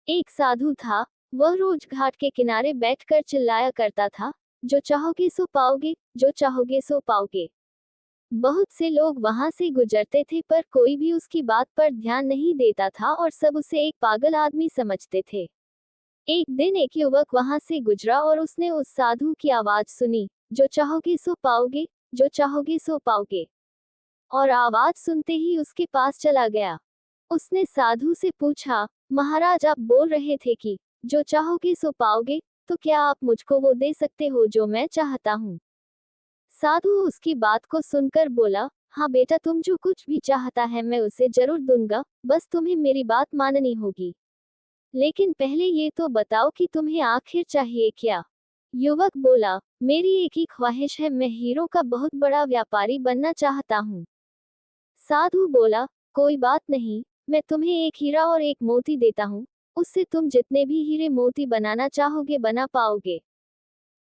एक साधु था। वह रोज घाट के किनारे बैठकर चिल्लाया करता था, जो चाहोगे सो पाओगे, जो चाहोगे सो पाओगे। बहुत से लोग वहां से गुजरते थे पर कोई भी उसकी बात पर ध्यान नहीं देता था और सब उसे एक पागल आदमी समझते थे। एक दिन एक युवक वहां से गुजरा और उसने उस साधु की आवाज सुनी, जो चाहोगे सो पाओगे, जो चाहोगे सो पाओगे। और आवाज सुनते ही उसके पास चला गया। उसने साधु से पूछा, महाराज आप बोल रहे थे कि जो चाहोगे सो पाओगे, तो क्या आप मुझको वो दे सकते हो जो मैं चाहता हूँ। साधु उसकी बात को सुनकर बोला, हाँ बेटा, तुम जो कुछ भी चाहता है मैं उसे जरूर दूंगा, बस तुम्हें मेरी बात माननी होगी। लेकिन पहले ये तो बताओ कि तुम्हें आखिर चाहिए क्या। युवक बोला, मेरी एक ही ख्वाहिश है, मैं हीरों का बहुत बड़ा व्यापारी बनना चाहता हूँ। साधु बोला, कोई बात नहीं, मैं तुम्हें एक हीरा और एक मोती देता हूँ, उससे तुम जितने भी हीरे मोती बनाना चाहोगे बना पाओगे।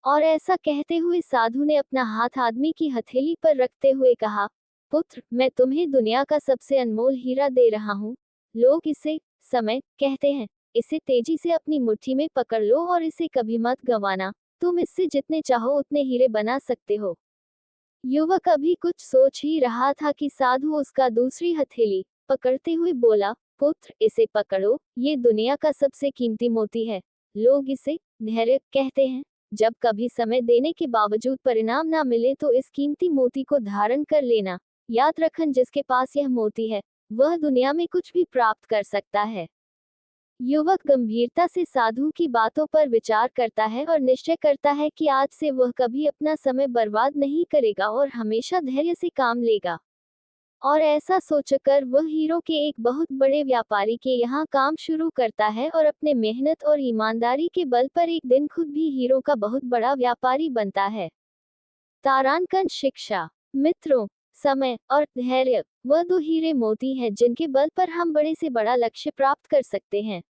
और ऐसा कहते हुए साधु ने अपना हाथ आदमी की हथेली पर रखते हुए कहा, पुत्र, मैं तुम्हें दुनिया का सबसे अनमोल हीरा दे रहा हूँ। लोग इसे समय कहते हैं। इसे तेजी से अपनी मुट्ठी में पकड़ लो और इसे कभी मत गंवाना। तुम इससे जितने चाहो उतने हीरे बना सकते हो। युवक अभी कुछ सोच ही रहा था कि साधु उसका दूसरी हथेली पकड़ते हुए बोला, पुत्र, इसे पकड़ो, ये दुनिया का सबसे कीमती मोती है। लोग इसे धैर्य कहते हैं। जब कभी समय देने के बावजूद परिणाम ना मिले तो इस कीमती मोती को धारण कर लेना। याद रखन, जिसके पास यह मोती है वह दुनिया में कुछ भी प्राप्त कर सकता है। युवक गंभीरता से साधु की बातों पर विचार करता है और निश्चय करता है कि आज से वह कभी अपना समय बर्बाद नहीं करेगा और हमेशा धैर्य से काम लेगा। और ऐसा सोचकर वह हीरो के एक बहुत बड़े व्यापारी के यहाँ काम शुरू करता है और अपने मेहनत और ईमानदारी के बल पर एक दिन खुद भी हीरो का बहुत बड़ा व्यापारी बनता है। तारांकन शिक्षा। मित्रों, समय और धैर्य वह दो हीरे मोती हैं जिनके बल पर हम बड़े से बड़ा लक्ष्य प्राप्त कर सकते हैं।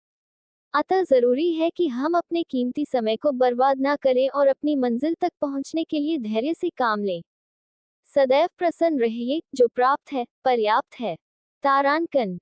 अतः जरूरी है कि हम अपने कीमती समय को बर्बाद ना करें और अपनी मंजिल तक पहुंचने के लिए धैर्य से काम लें। सदैव प्रसन्न रहिए, जो प्राप्त है पर्याप्त है। तारांकन।